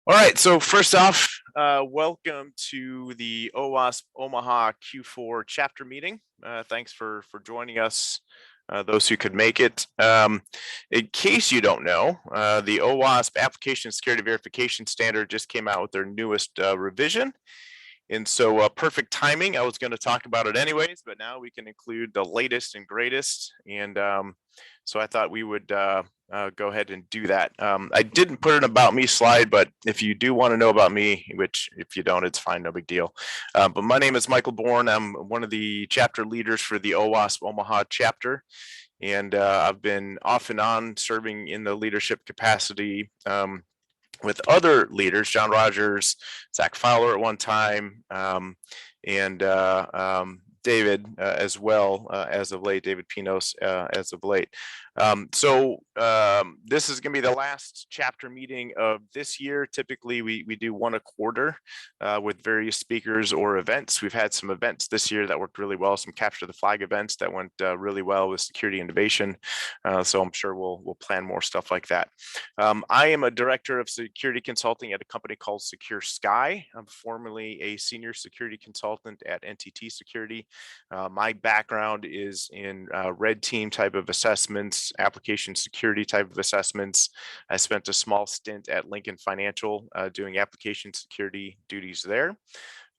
All right, so first off, welcome to the OWASP Omaha Q4 chapter meeting. Thanks for joining us, those who could make it. In case you don't know, the OWASP Application Security Verification Standard just came out with their newest revision. And so perfect timing. I was going to talk about it anyways, but now we can include the latest and greatest. And so I thought we would go ahead and do that. I didn't put an about me slide, but if you do want to know about me, which if you don't, it's fine, no big deal. But my name is Michael Bourne. I'm one of the chapter leaders for the OWASP Omaha chapter. And I've been off and on serving in the leadership capacity with other leaders, John Rogers, Zach Fowler at one time, and David as well as of late, David Pinos as of late. This is going to be the last chapter meeting of this year. Typically, we do one a quarter with various speakers or events. We've had some events this year that worked really well, some capture the flag events that went really well with security innovation. So I'm sure we'll plan more stuff like that. I am a director of security consulting at a company called Secure Sky. I'm formerly a senior security consultant at NTT Security. My background is in red team type of assessments, application security type of assessments. I spent a small stint at Lincoln Financial doing application security duties there.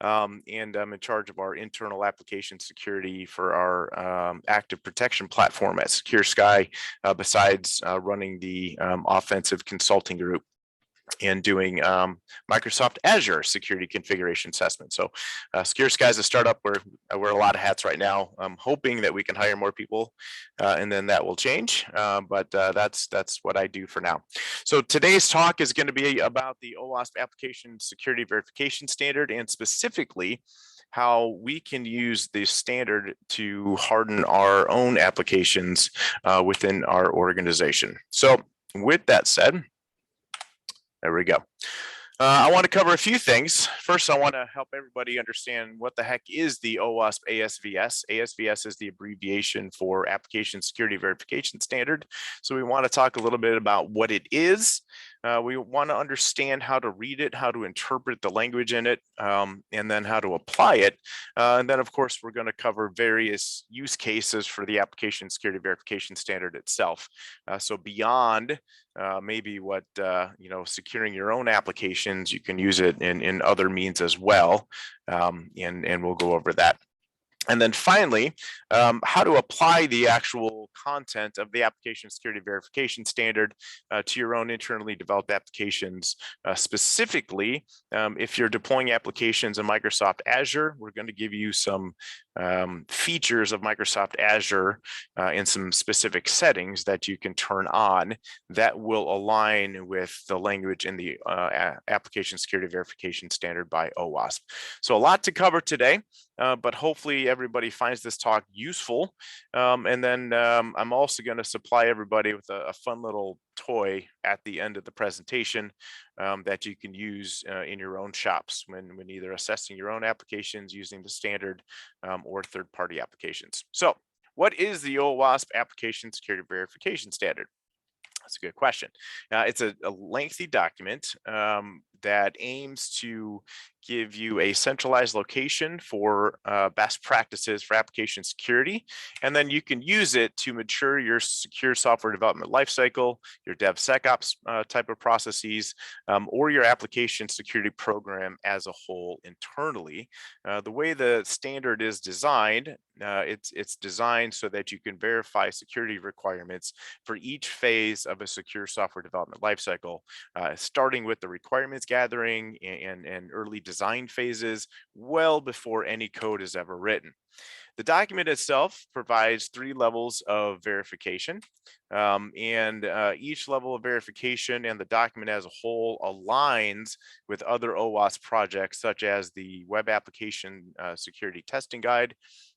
And I'm in charge of our internal application security for our active protection platform at Secure Sky, besides running the offensive consulting group and doing Microsoft Azure security configuration assessment. So Secure Sky is a startup where I wear a lot of hats right now. I'm hoping that we can hire more people and then that will change. But that's what I do for now. So today's talk is going to be about the OWASP Application Security Verification Standard, and specifically how we can use this standard to harden our own applications within our organization. So with that said, there we go. I want to cover a few things. First, I want to help everybody understand what the heck is the OWASP ASVS. ASVS is the abbreviation for Application Security Verification Standard. So we want to talk a little bit about what it is. We want to understand how to read it, how to interpret the language in it, and then how to apply it. And then, of course, we're going to cover various use cases for the Application Security Verification Standard itself. So beyond maybe what, securing your own applications, you can use it in other means as well. And we'll go over that. And then finally, how to apply the actual content of the Application Security Verification Standard to your own internally developed applications. Specifically, if you're deploying applications in Microsoft Azure, we're going to give you some features of Microsoft Azure in some specific settings that you can turn on that will align with the language in the Application Security Verification Standard by OWASP. So a lot to cover today, but hopefully everybody finds this talk useful. And then I'm also going to supply everybody with a fun little toy at the end of the presentation that you can use in your own shops when either assessing your own applications using the standard or third-party applications. So what is the OWASP Application Security Verification Standard? That's a good question. It's a lengthy document that aims to give you a centralized location for best practices for application security. And then you can use it to mature your secure software development lifecycle, your DevSecOps type of processes, or your application security program as a whole internally. The way the standard is designed, it's designed so that you can verify security requirements for each phase of a secure software development lifecycle, starting with the requirements gathering and early design phases well before any code is ever written. The document itself provides 3 levels of verification, and each level of verification and the document as a whole aligns with other OWASP projects, such as the Web Application Security Testing Guide,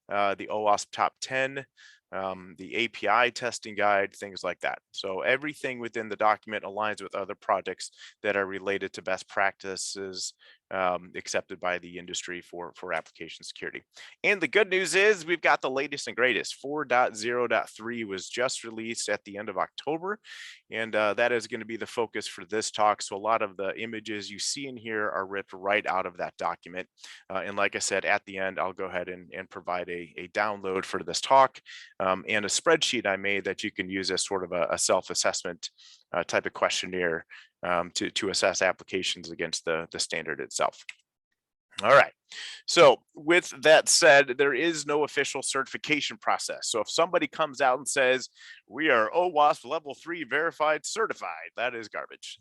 the OWASP Top 10, the API testing guide, things like that. So everything within the document aligns with other projects that are related to best practices accepted by the industry for application security. And the good news is we've got the latest and greatest. 4.0.3 was just released at the end of October, and that is going to be the focus for this talk. So a lot of the images you see in here are ripped right out of that document. And like I said, at the end, I'll go ahead and provide a download for this talk and a spreadsheet I made that you can use as sort of a self-assessment type of questionnaire to assess applications against the standard itself. All right. So with that said, there is no official certification process. So if somebody comes out and says, we are OWASP level 3 verified certified, that is garbage.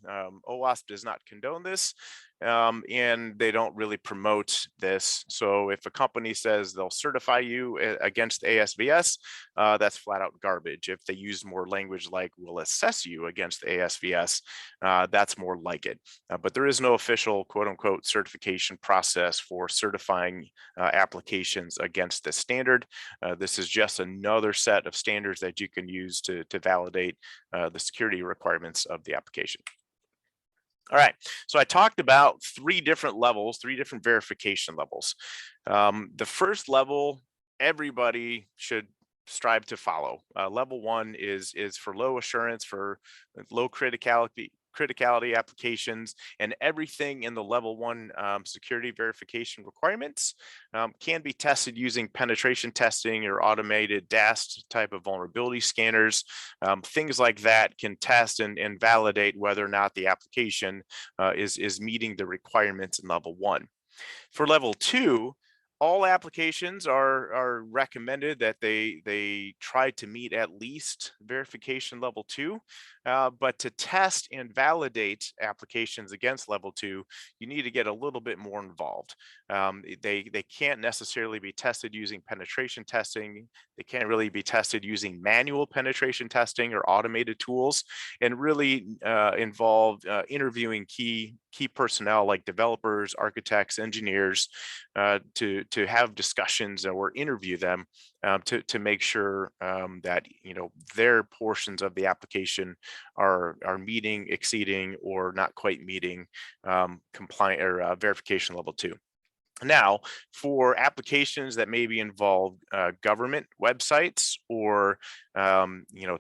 OWASP does not condone this. And they don't really promote this. So if a company says they'll certify you against ASVS, that's flat out garbage. If they use more language like we'll assess you against ASVS, that's more like it. But there is no official quote unquote certification process for certifying applications against this standard. This is just another set of standards that you can use to validate the security requirements of the application. All right, so I talked about 3 different levels, 3 different verification levels. The first level, everybody should strive to follow. Level 1 is for low assurance, for low criticality applications, and everything in the level 1 security verification requirements can be tested using penetration testing or automated DAST type of vulnerability scanners. Things like that can test and validate whether or not the application is meeting the requirements in level 1. For level 2, all applications are recommended that they try to meet at least verification level 2, but to test and validate applications against level 2, you need to get a little bit more involved. They can't necessarily be tested using penetration testing. They can't really be tested using manual penetration testing or automated tools, and really involve interviewing key personnel like developers, architects, engineers, to have discussions or interview them to make sure that their portions of the application are meeting, exceeding, or not quite meeting compliant or verification level 2. Now, for applications that maybe involve government websites or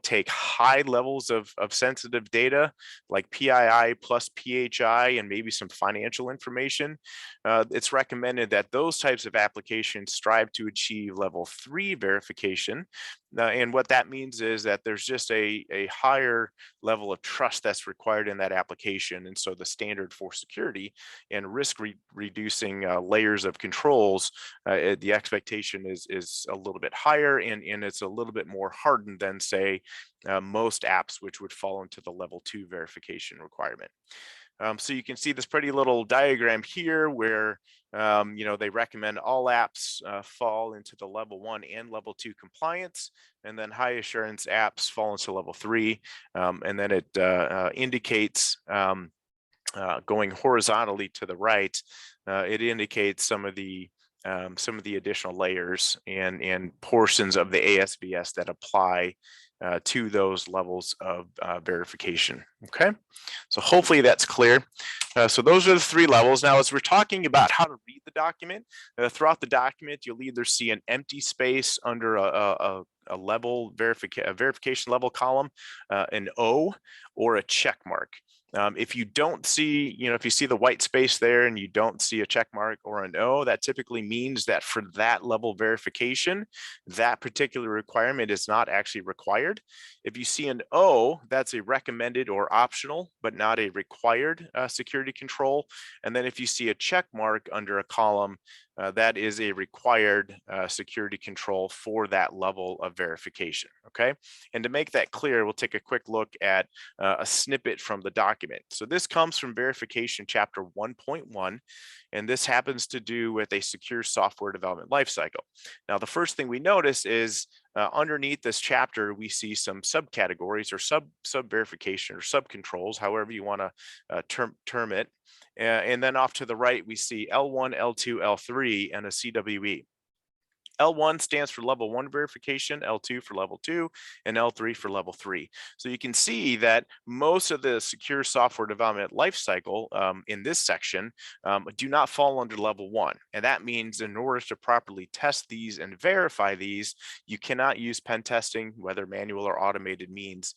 take high levels of sensitive data like PII plus PHI and maybe some financial information, it's recommended that those types of applications strive to achieve level 3 verification. And what that means is that there's just a higher level of trust that's required in that application. And so the standard for security and risk reducing layers of controls, the expectation is a little bit higher, and it's a little bit more hardened than, say, most apps, which would fall into the level 2 verification requirement. So you can see this pretty little diagram here where they recommend all apps fall into the level 1 and level 2 compliance, and then high assurance apps fall into level 3. And then it indicates going horizontally to the right, it indicates some of the additional layers and portions of the ASVS that apply to those levels of verification. Okay, so hopefully that's clear. So those are the 3 levels. Now, as we're talking about how to read the document, throughout the document, you'll either see an empty space under a level verification level column, an O, or a check mark. If you don't see, if you see the white space there and you don't see a check mark or an O, that typically means that for that level verification, that particular requirement is not actually required. If you see an O, that's a recommended or optional, but not a required security control. And then if you see a check mark under a column, that is a required security control for that level of verification. Okay, and to make that clear, we'll take a quick look at a snippet from the document. So this comes from verification chapter 1.1, and this happens to do with a secure software development lifecycle. Now, the first thing we notice is underneath this chapter, we see some subcategories or sub verification or sub controls, however you want to term it. And then off to the right, we see L1, L2, L3, and a CWE. L1 stands for level 1 verification, L2 for level 2, and L3 for level 3. So you can see that most of the secure software development lifecycle in this section do not fall under level 1. And that means in order to properly test these and verify these, you cannot use pen testing, whether manual or automated means,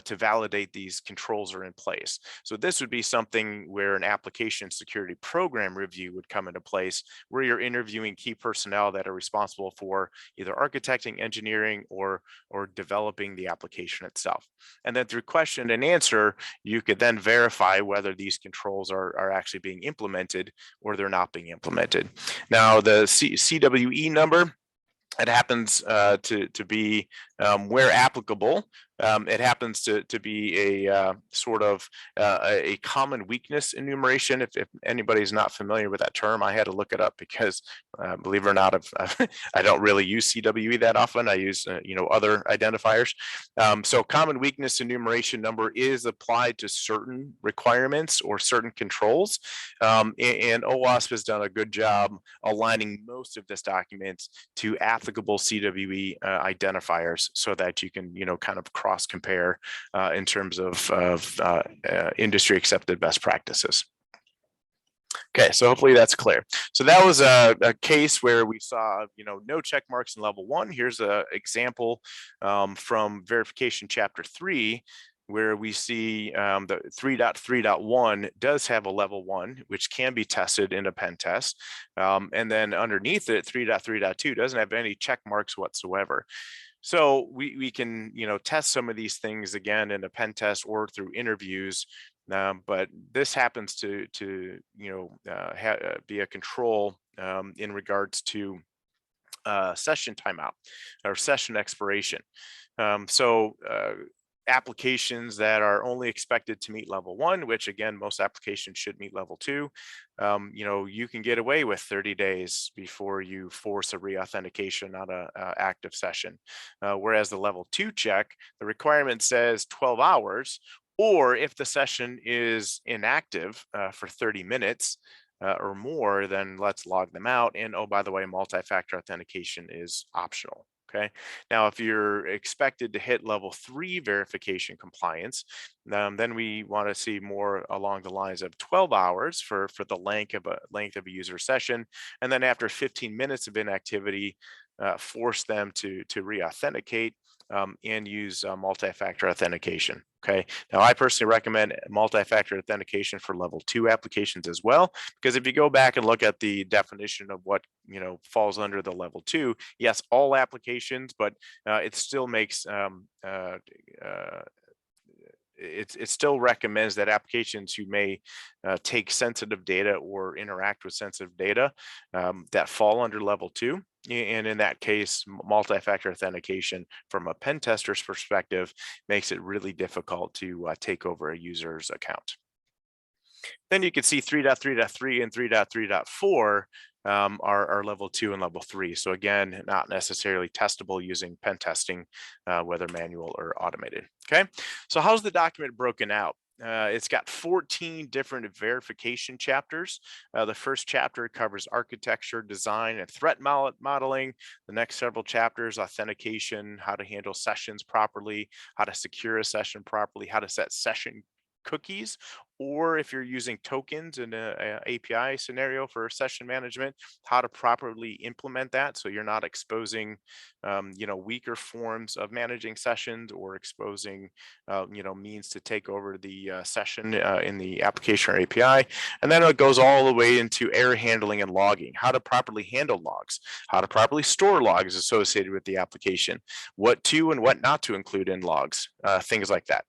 to validate these controls are in place. So this would be something where an application security program review would come into place, where you're interviewing key personnel that are responsible for either architecting, engineering, or developing the application itself. And then through question and answer, you could then verify whether these controls are actually being implemented or they're not being implemented. Now, the CWE number, it happens to be where applicable. It happens to be a sort of a common weakness enumeration. If anybody's not familiar with that term, I had to look it up because, believe it or not, I don't really use CWE that often. I use other identifiers. So common weakness enumeration number is applied to certain requirements or certain controls, and OWASP has done a good job aligning most of this document to applicable CWE identifiers, so that you can kind of cross compare in terms of industry accepted best practices. Okay, so hopefully that's clear. So that was a case where we saw, no check marks in level 1. Here's an example from verification chapter 3, where we see the 3.3.1 does have a level 1, which can be tested in a pen test. And then underneath it, 3.3.2 doesn't have any check marks whatsoever. So we can, test some of these things again in a pen test or through interviews. But this happens to be a control in regards to session timeout or session expiration. Applications that are only expected to meet level 1, which again, most applications should meet level 2, you can get away with 30 days before you force a reauthentication on a active session. Whereas the level 2 check, the requirement says 12 hours, or if the session is inactive for 30 minutes or more, then let's log them out. And oh, by the way, multi-factor authentication is optional. Okay. Now, if you're expected to hit level 3 verification compliance, then we want to see more along the lines of 12 hours for the length of a user session. And then after 15 minutes of inactivity, force them to re-authenticate and use multi-factor authentication. Okay. Now, I personally recommend multi-factor authentication for level 2 applications as well, because if you go back and look at the definition of what falls under the level 2, yes, all applications, but it still makes it still recommends that applications who may take sensitive data or interact with sensitive data that fall under level 2. And in that case, multi-factor authentication from a pen tester's perspective makes it really difficult to take over a user's account. Then you can see 3.3.3 and 3.3.4 are level 2 and level 3. So again, not necessarily testable using pen testing, whether manual or automated. Okay, so how's the document broken out? It's got 14 different verification chapters. The first chapter covers architecture, design, and threat modeling. The next several chapters, authentication, how to handle sessions properly, how to secure a session properly, how to set session cookies, or if you're using tokens in a API scenario for session management, how to properly implement that so you're not exposing weaker forms of managing sessions or exposing means to take over the session in the application or API. And then it goes all the way into error handling and logging, how to properly handle logs, how to properly store logs associated with the application, what to and what not to include in logs, things like that.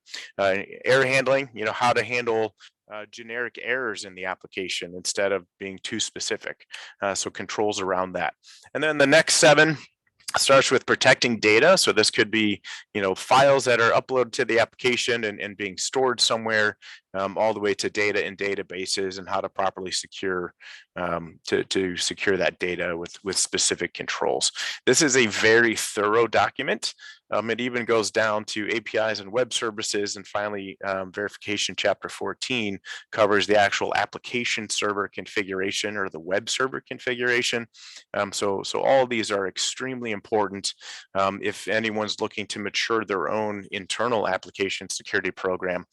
Error handling, how to handle generic errors in the application instead of being too specific. So controls around that. And then the next 7 starts with protecting data. So this could be, files that are uploaded to the application and being stored somewhere, all the way to data in databases and how to properly secure to secure that data with specific controls. This is a very thorough document. It even goes down to APIs and web services. And finally, verification chapter 14 covers the actual application server configuration or the web server configuration. So all of these are extremely important if anyone's looking to mature their own internal application security program.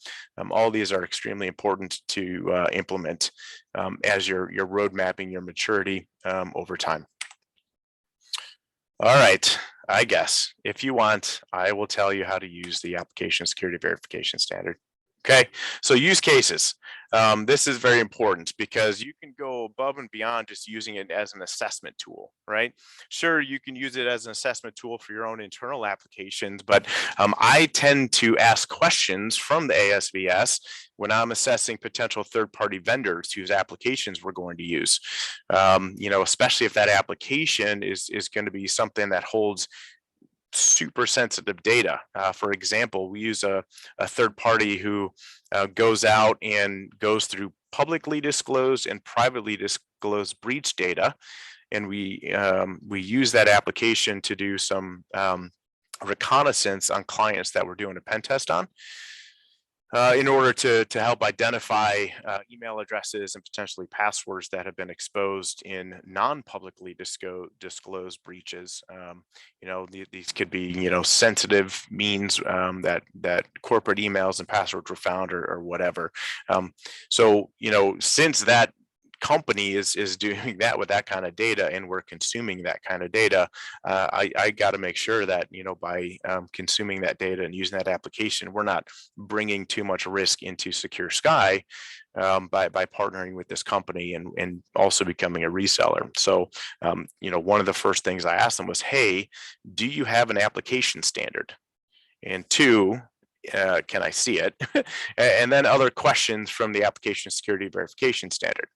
All these are extremely important to implement as you're road mapping your maturity over time. All right, I guess if you want, I will tell you how to use the application security verification standard. Okay, so use cases. This is very important because you can go above and beyond just using it as an assessment tool, right? Sure, you can use it as an assessment tool for your own internal applications, but I tend to ask questions from the ASVS when I'm assessing potential third-party vendors whose applications we're going to use. Especially if that application is going to be something that holds super sensitive data. For example, we use a third party who goes out and goes through publicly disclosed and privately disclosed breach data, and we use that application to do some reconnaissance on clients that we're doing a pen test on. In order to help identify email addresses and potentially passwords that have been exposed in non-publicly disclosed breaches. These could be, sensitive means that corporate emails and passwords were found or whatever. Since that company is doing that with that kind of data and we're consuming that kind of data, I got to make sure that by consuming that data and using that application, we're not bringing too much risk into Secure Sky by partnering with this company and also becoming a reseller. So one of the first things I asked them was, hey, do you have an application standard? And two, can I see it? And then other questions from the application security verification standard.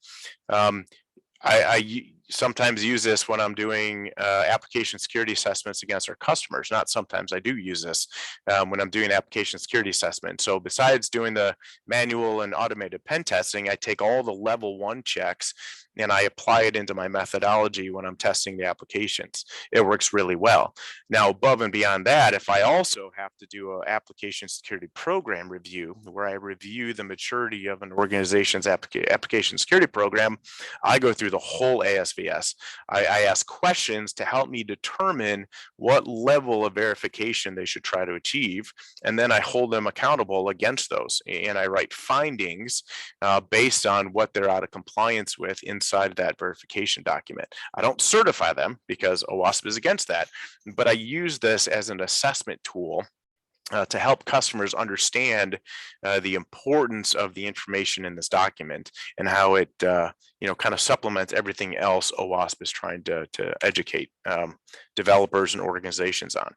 I sometimes use this when I'm doing application security assessments against our customers. Not sometimes, I do use this when I'm doing application security assessment. So besides doing the manual and automated pen testing, I take all the level 1 checks and I apply it into my methodology when I'm testing the applications. It works really well. Now, above and beyond that, if I also have to do an application security program review, where I review the maturity of an organization's application security program, I go through the whole ASVS. I ask questions to help me determine what level of verification they should try to achieve, and then I hold them accountable against those. And I write findings based on what they're out of compliance with inside that verification document. I don't certify them because OWASP is against that, but I use this as an assessment tool to help customers understand the importance of the information in this document and how it kind of supplements everything else OWASP is trying to educate developers and organizations on.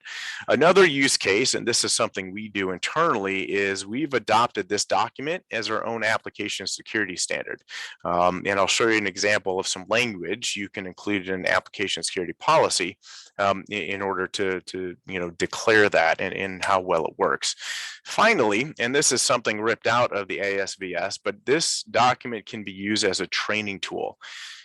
Another use case, and this is something we do internally, is we've adopted this document as our own application security standard. And I'll show you an example of some language you can include in an application security policy in order to declare that and how well it works. Finally, and this is something ripped out of the ASVS, but this document can be used as a training tool.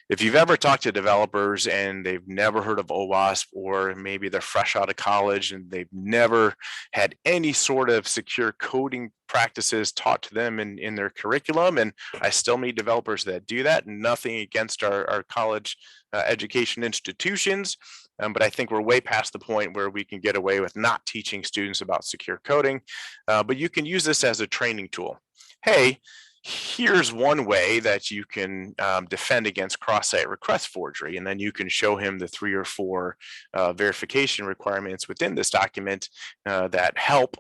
If you've ever talked to developers and they've never heard of OWASP, or maybe they're fresh out of college and they've never had any sort of secure coding practices taught to them in their curriculum, and I still meet developers that do that, and nothing against our college education institutions, but I think we're way past the point where we can get away with not teaching students about secure coding, but you can use this as a training tool. Hey, here's one way that you can defend against cross-site request forgery, and then you can show him the 3 or 4 verification requirements within this document that help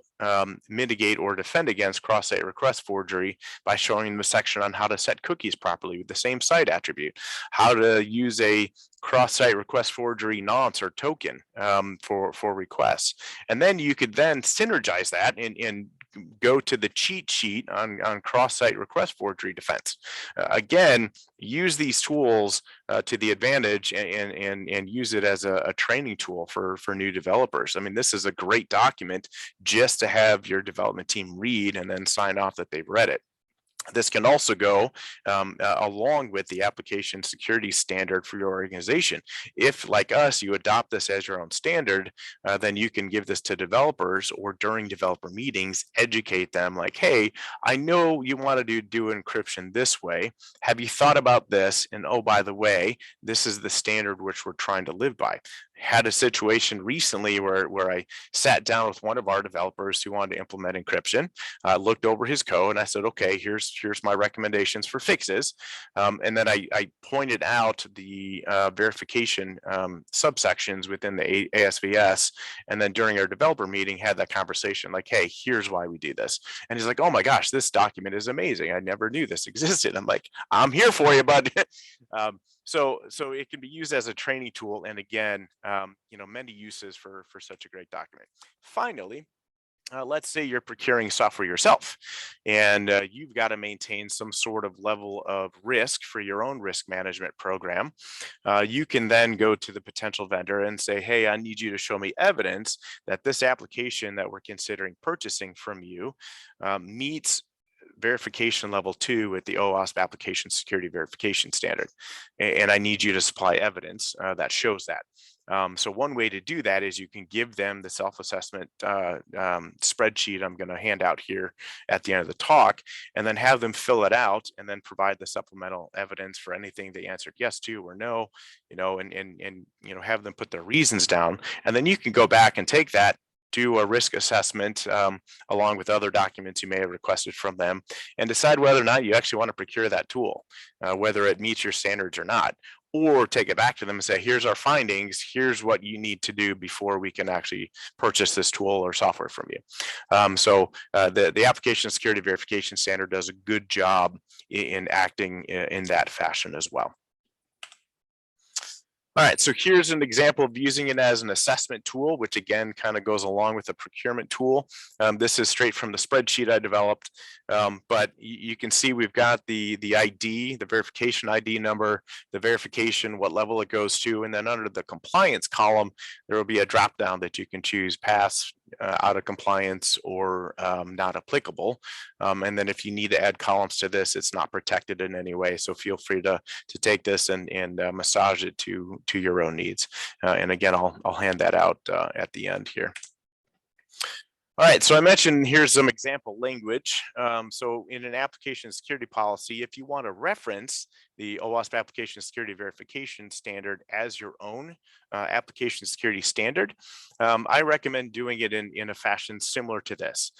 mitigate or defend against cross-site request forgery by showing them a section on how to set cookies properly with the same site attribute, how to use a cross-site request forgery nonce or token for requests. And then you could then synergize that and go to the cheat sheet on cross-site request forgery defense. Again, use these tools to the advantage and use it as a training tool for new developers. I mean, this is a great document just to have your development team read and then sign off that they've read it. This can also go along with the application security standard for your organization. If, like us, you adopt this as your own standard, then you can give this to developers, or during developer meetings, educate them like, hey, I know you want to do encryption this way. Have you thought about this? And oh, by the way, this is the standard which we're trying to live by. Had a situation recently where I sat down with one of our developers who wanted to implement encryption. Looked over his code and I said, okay, here's my recommendations for fixes. And then I pointed out the verification subsections within the ASVS. And then during our developer meeting, had that conversation like, hey, here's why we do this. And he's like, oh my gosh, this document is amazing. I never knew this existed. I'm like, I'm here for you, bud. So it can be used as a training tool. And again, many uses for such a great document. Finally, let's say you're procuring software yourself, and you've got to maintain some sort of level of risk for your own risk management program. You can then go to the potential vendor and say, hey, I need you to show me evidence that this application that we're considering purchasing from you meets verification level 2 with the OWASP application security verification standard. And I need you to supply evidence that shows that. So one way to do that is you can give them the self-assessment spreadsheet I'm going to hand out here at the end of the talk, and then have them fill it out and then provide the supplemental evidence for anything they answered yes to or no, and have them put their reasons down. And then you can go back and take that, do a risk assessment along with other documents you may have requested from them, and decide whether or not you actually want to procure that tool, whether it meets your standards or not, or take it back to them and say, here's our findings, here's what you need to do before we can actually purchase this tool or software from you. The application security verification standard does a good job in acting in that fashion as well. All right, so here's an example of using it as an assessment tool, which again kind of goes along with the procurement tool. This is straight from the spreadsheet I developed, but you can see we've got the ID, the verification ID number, the verification, what level it goes to, and then under the compliance column, there will be a drop down that you can choose pass, out of compliance, or not applicable. And then if you need to add columns to this, it's not protected in any way. So feel free to take this and massage it to your own needs. And again, I'll hand that out at the end here. All right, so I mentioned here's some example language. So in an application security policy, if you want to reference the OWASP application security verification standard as your own application security standard, I recommend doing it in a fashion similar to this.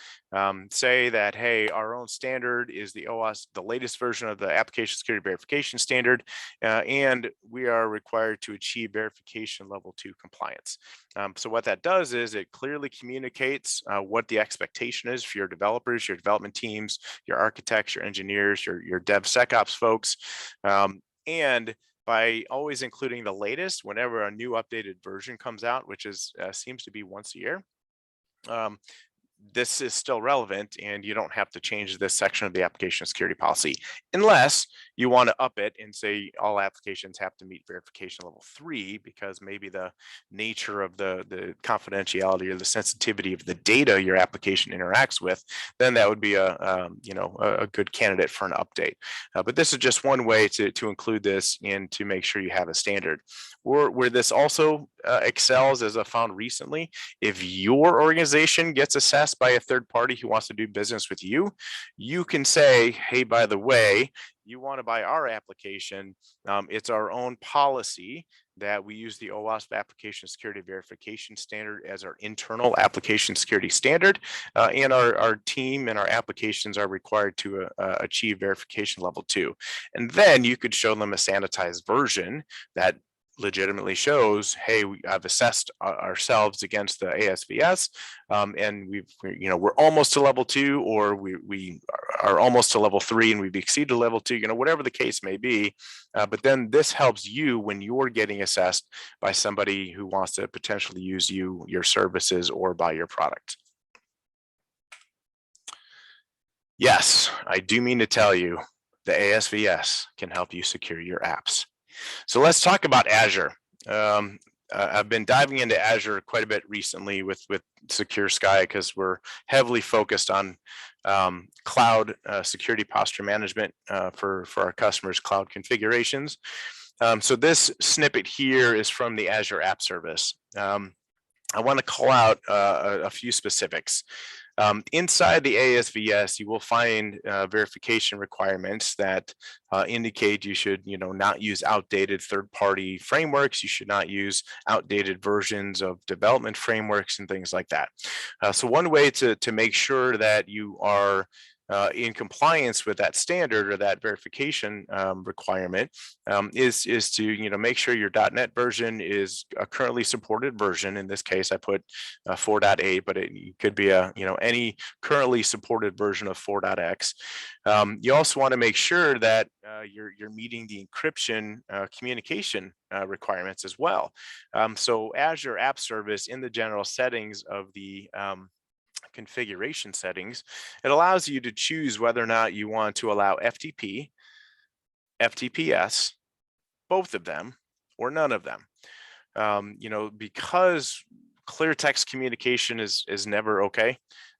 Say that, hey, our own standard is the OWASP, the latest version of the application security verification standard, and we are required to achieve verification level 2 compliance. So what that does is it clearly communicates what the expectation is for your developers, your development teams, your architects, your engineers, your DevSecOps folks. And by always including the latest whenever a new updated version comes out, which is seems to be once a year, this is still relevant, and you don't have to change this section of the application security policy unless you want to up it and say all applications have to meet verification level 3 because maybe the nature of the confidentiality or the sensitivity of the data your application interacts with. Then that would be a good candidate for an update. But this is just one way to include this and to make sure you have a standard. Where this also excels, as I found recently, if your organization gets assessed by a third party who wants to do business with you, you can say, hey, by the way, you want to buy our application. It's our own policy that we use the OWASP application security verification standard as our internal application security standard, and our team and our applications are required to achieve verification level 2. And then you could show them a sanitized version that legitimately shows, hey, I've assessed ourselves against the ASVS, and we're almost to level 2, or we are almost to level 3 and we've exceeded level 2, whatever the case may be. But then this helps you when you're getting assessed by somebody who wants to potentially use your services or buy your product. Yes, I do mean to tell you, the ASVS can help you secure your apps. So let's talk about Azure. I've been diving into Azure quite a bit recently with Secure Sky, because we're heavily focused on cloud security posture management for our customers' cloud configurations. So this snippet here is from the Azure App Service. I want to call out a few specifics. Inside the ASVS, you will find verification requirements that indicate you should, not use outdated third-party frameworks. You should not use outdated versions of development frameworks and things like that. So one way to make sure that you are in compliance with that standard or that verification requirement is to make sure your .NET version is a currently supported version. In this case, I put 4.8, but it could be any currently supported version of 4.x. You also want to make sure that you're meeting the encryption communication requirements as well. So Azure App Service, in the general settings of the configuration settings, it allows you to choose whether or not you want to allow FTP, FTPS, both of them, or none of them. Because clear text communication is never okay.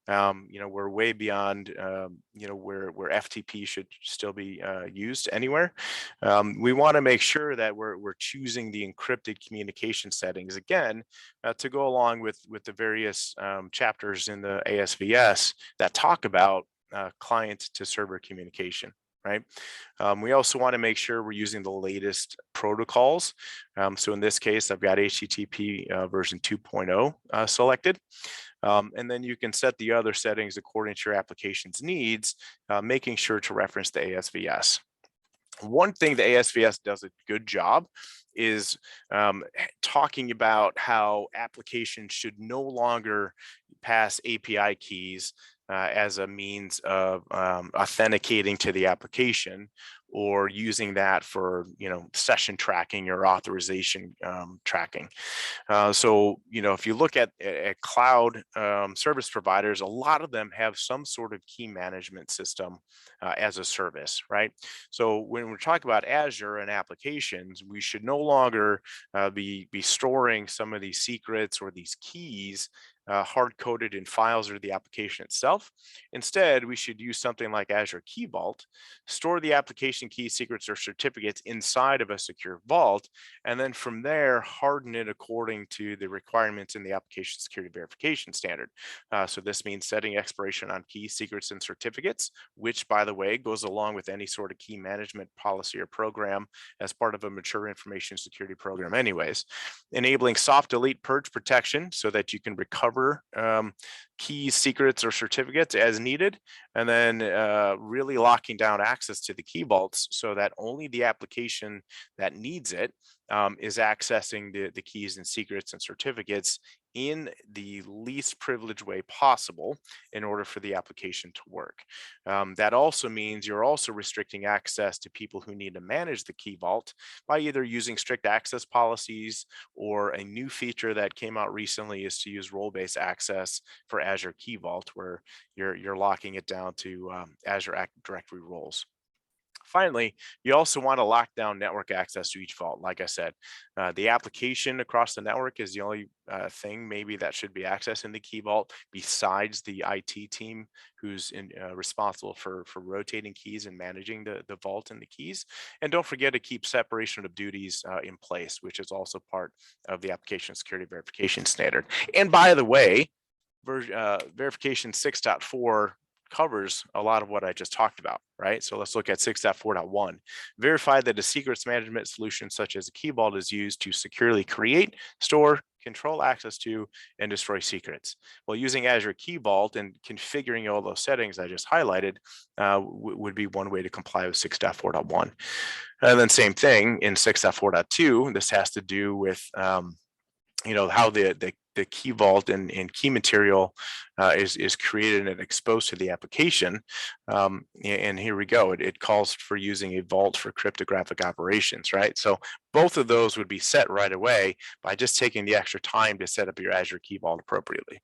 We're way beyond where FTP should still be used anywhere. We want to make sure that we're choosing the encrypted communication settings again to go along with the various chapters in the ASVS that talk about client to server communication. Right. We also want to make sure we're using the latest protocols. So in this case, I've got HTTP version 2.0 selected. And then you can set the other settings according to your application's needs, making sure to reference the ASVS. One thing the ASVS does a good job is talking about how applications should no longer pass API keys as a means of authenticating to the application, or using that for session tracking or authorization tracking. So if you look at cloud service providers, a lot of them have some sort of key management system as a service, right? So when we're talking about Azure and applications, we should no longer be storing some of these secrets or these keys hard-coded in files or the application itself. Instead, we should use something like Azure Key Vault, store the application key, secrets, or certificates inside of a secure vault, and then from there, harden it according to the requirements in the application security verification standard. So this means setting expiration on keys, secrets, and certificates, which, by the way, goes along with any sort of key management policy or program as part of a mature information security program anyways. Enabling soft delete purge protection so that you can recover keys, secrets, or certificates as needed, and then really locking down access to the key vaults so that only the application that needs it is accessing the keys and secrets and certificates in the least privileged way possible in order for the application to work. That also means you're also restricting access to people who need to manage the key vault by either using strict access policies, or a new feature that came out recently is to use role-based access for Azure Key Vault, where you're locking it down to Azure Active Directory roles. Finally, you also want to lock down network access to each vault. Like I said, the application across the network is the only thing maybe that should be accessed in the key vault, besides the IT team who's responsible for rotating keys and managing the vault and the keys. And don't forget to keep separation of duties in place, which is also part of the application security verification standard. And by the way, verification 6.4 covers a lot of what I just talked about, right? So let's look at 6.4.1. Verify that a secrets management solution such as a key vault is used to securely create, store, control access to, and destroy secrets. Well, using Azure Key Vault and configuring all those settings I just highlighted would be one way to comply with 6.4.1. And then same thing in 6.4.2, this has to do with how the key vault and key material is created and exposed to the application. And here we go. It calls for using a vault for cryptographic operations, right? So both of those would be set right away by just taking the extra time to set up your Azure Key Vault appropriately.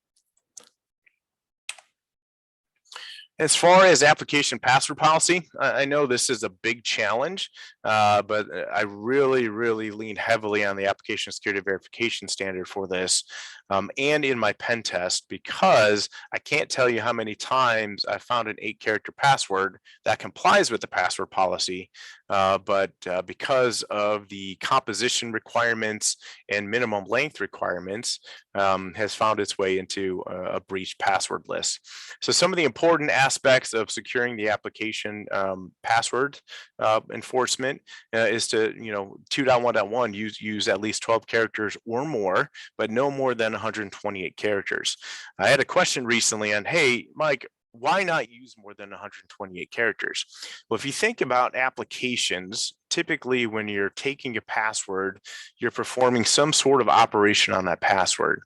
As far as application password policy, I know this is a big challenge, but I really lean heavily on the application security verification standard for this, and in my pen test, because I can't tell you how many times I found an 8-character password that complies with the password policy, but because of the composition requirements and minimum length requirements, has found its way into a breached password list. So some of the important aspects of securing the application password enforcement is to, 2.1.1, use at least 12 characters or more, but no more than 128 characters. I had a question recently on, hey, Mike, why not use more than 128 characters? Well, if you think about applications, typically when you're taking a password, you're performing some sort of operation on that password.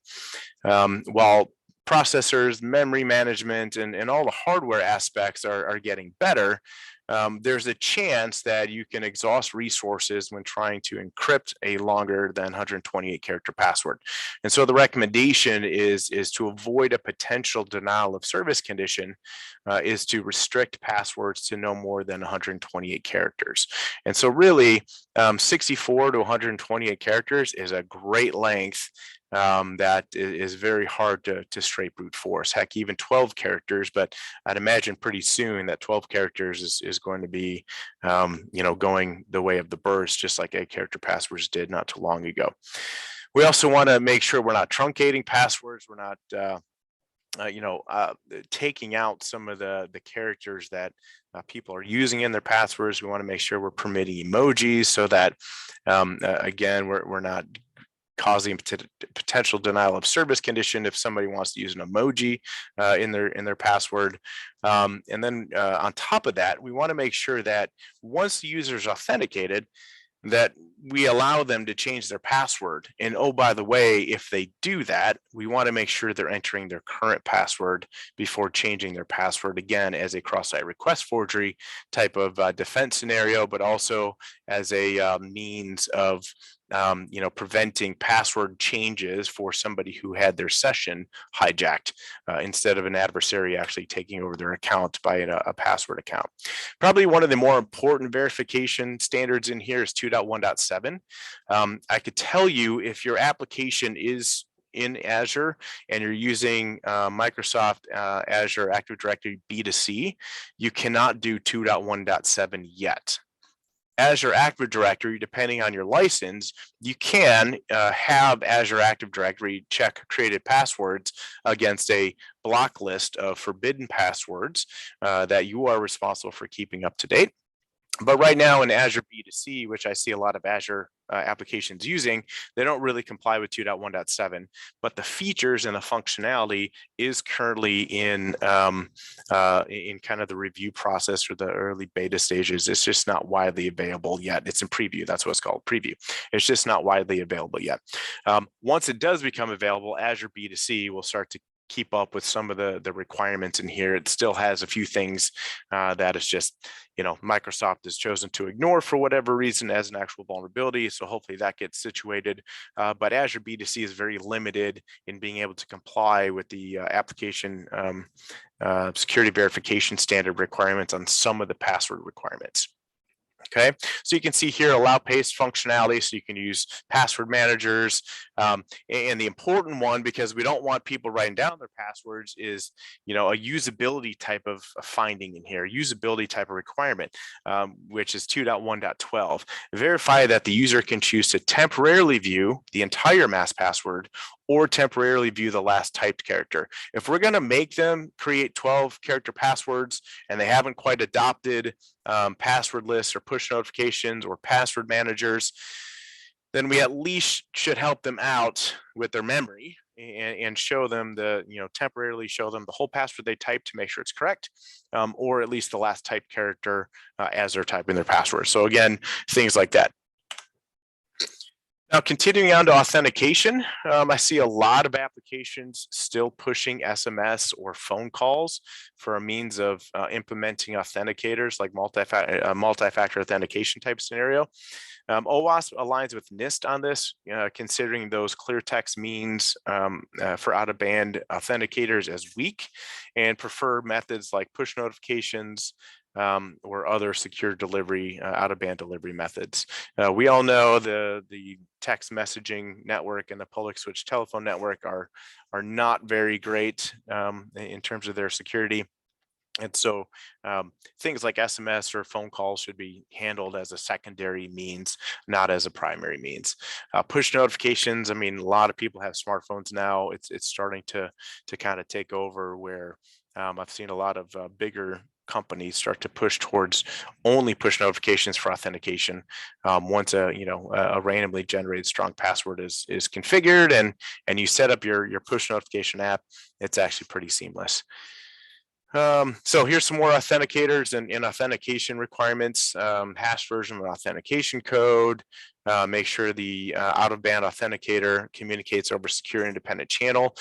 While processors, memory management, and all the hardware aspects are getting better, there's a chance that you can exhaust resources when trying to encrypt a longer than 128 character password. And so the recommendation is to avoid a potential denial of service condition, is to restrict passwords to no more than 128 characters. And so really 64 to 128 characters is a great length that is very hard to straight brute force. Heck, even 12 characters, but I'd imagine pretty soon that 12 characters is going to be, going the way of the birds, just like 8-character passwords did not too long ago. We also want to make sure we're not truncating passwords. We're not taking out some of the characters that people are using in their passwords. We want to make sure we're permitting emojis so that, again, we're not causing potential denial of service condition if somebody wants to use an emoji in their password. And then on top of that, we want to make sure that once the user is authenticated, that we allow them to change their password. And oh, by the way, if they do that, we want to make sure they're entering their current password before changing their password, again, as a cross-site request forgery type of defense scenario, but also as a means of preventing password changes for somebody who had their session hijacked, instead of an adversary actually taking over their account by a password account. Probably one of the more important verification standards in here is 2.1.7. I could tell you if your application is in Azure and you're using Microsoft Azure Active Directory B2C, you cannot do 2.1.7 yet. Azure Active Directory, depending on your license, you can have Azure Active Directory check created passwords against a block list of forbidden passwords that you are responsible for keeping up to date. But right now in Azure B2C, which I see a lot of Azure applications using, they don't really comply with 2.1.7, but the features and the functionality is currently in kind of the review process or the early beta stages. It's just not widely available yet. It's in preview. That's what it's called, preview. It's just not widely available yet. Once it does become available, Azure B2C will start to keep up with some of the requirements in here. It still has a few things that is just, Microsoft has chosen to ignore for whatever reason as an actual vulnerability. So hopefully that gets situated. But Azure B2C is very limited in being able to comply with the application security verification standard requirements on some of the password requirements. Okay, so you can see here allow paste functionality, so you can use password managers, and the important one, because we don't want people writing down their passwords, is a usability type of finding in here, usability type of requirement, which is 2.1.12. Verify that the user can choose to temporarily view the entire mass password or temporarily view the last typed character. If we're going to make them create 12 character passwords and they haven't quite adopted password lists or push notifications or password managers, then we at least should help them out with their memory and show them temporarily show them the whole password they typed to make sure it's correct, or at least the last typed character as they're typing their password. So again, things like that. Now, continuing on to authentication, I see a lot of applications still pushing SMS or phone calls for a means of implementing authenticators like multi-factor authentication type scenario. OWASP aligns with NIST on this, considering those clear text means for out-of-band authenticators as weak, and prefer methods like push notifications, or other secure delivery, out-of-band delivery methods. We all know the text messaging network and the public switch telephone network are not very great in terms of their security. And so things like SMS or phone calls should be handled as a secondary means, not as a primary means. Push notifications, I mean, a lot of people have smartphones now. It's starting to kind of take over, where I've seen a lot of bigger companies start to push towards only push notifications for authentication. Once a randomly generated strong password is configured and you set up your push notification app, it's actually pretty seamless. So here's some more authenticators and authentication requirements. Hash version of an authentication code. Make sure the out-of-band authenticator communicates over secure independent channel.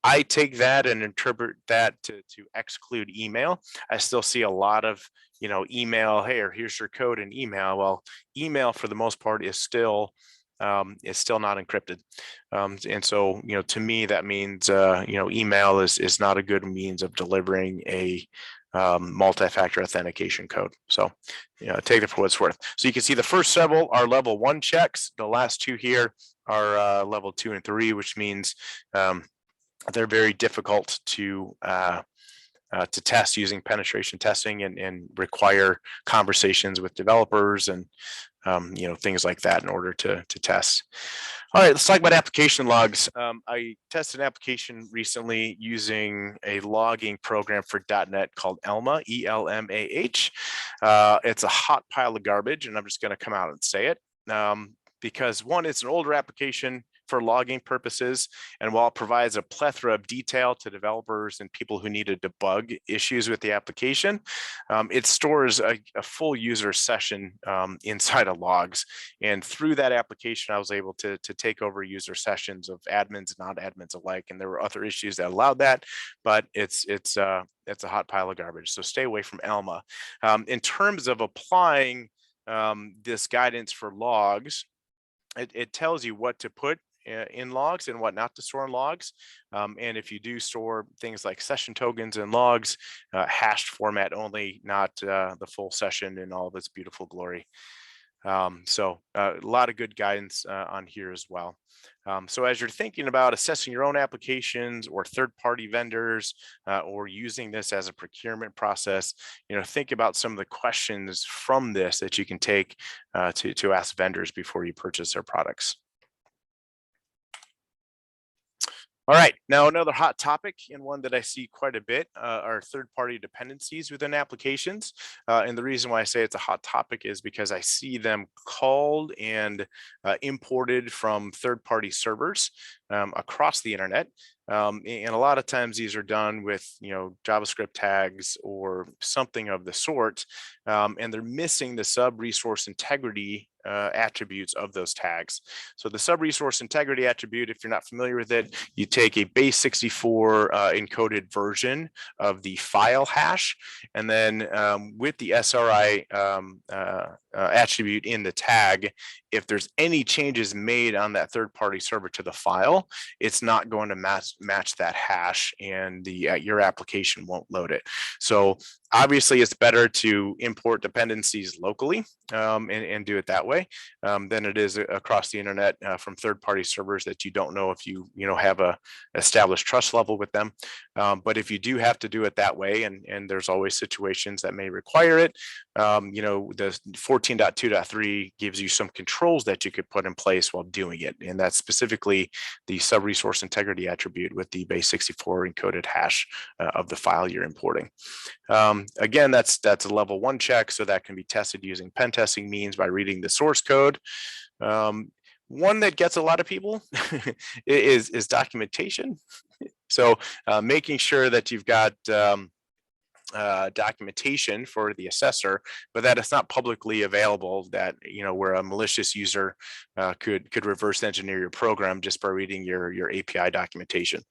I take that and interpret that to exclude email. I still see a lot of, email, hey, or here's your code in email. Well, email for the most part is still not encrypted. And so, to me, that means, email is not a good means of delivering a multi-factor authentication code. So, take it for what it's worth. So you can see the first several are level 1 checks. The last two here are level 2 and 3, which means they're very difficult to test using penetration testing and require conversations with developers and things like that in order to test. All right, let's talk about application logs. I tested an application recently using a logging program for .NET called Elma, E-L-M-A-H. It's a hot pile of garbage, and I'm just going to come out and say it. Because one, it's an older application for logging purposes, and while it provides a plethora of detail to developers and people who need to debug issues with the application, it stores a full user session inside of logs. And through that application, I was able to take over user sessions of admins and non-admins alike. And there were other issues that allowed that, but it's a hot pile of garbage. So stay away from Elma. In terms of applying this guidance for logs, it tells you what to put in logs and what not to store in logs. And if you do store things like session tokens in logs, hashed format only, not the full session in all of its beautiful glory. So a lot of good guidance on here as well. So as you're thinking about assessing your own applications or third-party vendors or using this as a procurement process, think about some of the questions from this that you can take to ask vendors before you purchase their products. All right, now another hot topic, and one that I see quite a bit, are third-party dependencies within applications. And the reason why I say it's a hot topic is because I see them called and imported from third-party servers across the internet. And a lot of times these are done with JavaScript tags or something of the sort, and they're missing the sub-resource integrity attributes of those tags. So the sub-resource integrity attribute, if you're not familiar with it, you take a base 64 encoded version of the file hash, and then with the SRI attribute in the tag, if there's any changes made on that third-party server to the file, it's not going to match that hash, and your application won't load it. So obviously, it's better to import dependencies locally and do it that way than it is across the internet from third-party servers that you don't know if you have a established trust level with them. But if you do have to do it that way, and there's always situations that may require it, the 14.2.3 gives you some controls that you could put in place while doing it, and that's specifically the sub-resource integrity attribute with the base 64 encoded hash of the file you're importing. Again, that's a level 1 check, so that can be tested using pen testing means by reading the source code. One that gets a lot of people is documentation. So making sure that you've got documentation for the assessor, but that it's not publicly available, that, you know, where a malicious user could reverse engineer your program just by reading your API documentation.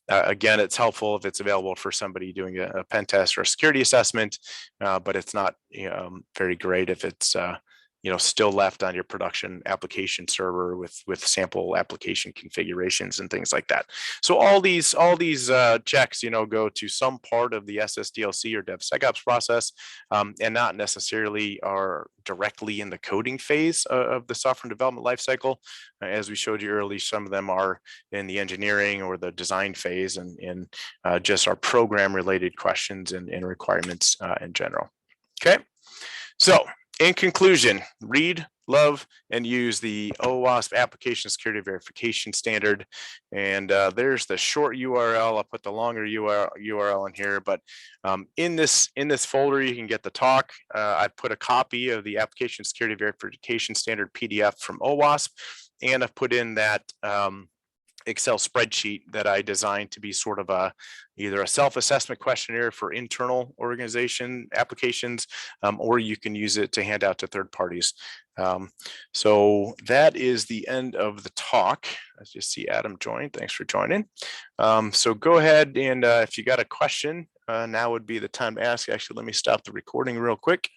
Again, it's helpful if it's available for somebody doing a pen test or a security assessment, but it's not, you know, very great if it's you know, still left on your production application server with sample application configurations and things like that. So all these checks, you know, go to some part of the SSDLC or DevSecOps process, and not necessarily are directly in the coding phase of the software development lifecycle. As we showed you earlier, some of them are in the engineering or the design phase, and just our program related questions and requirements in general. Okay, so in conclusion, read, love, and use the OWASP Application Security Verification Standard. And there's the short URL. I'll put the longer URL in here, but in this folder, you can get the talk. I've put a copy of the Application Security Verification Standard PDF from OWASP, and I've put in that Excel spreadsheet that I designed to be sort of either a self-assessment questionnaire for internal organization applications, or you can use it to hand out to third parties. So that is the end of the talk. I just see Adam joined. Thanks for joining. So go ahead, and if you got a question, now would be the time to ask. Actually, let me stop the recording real quick.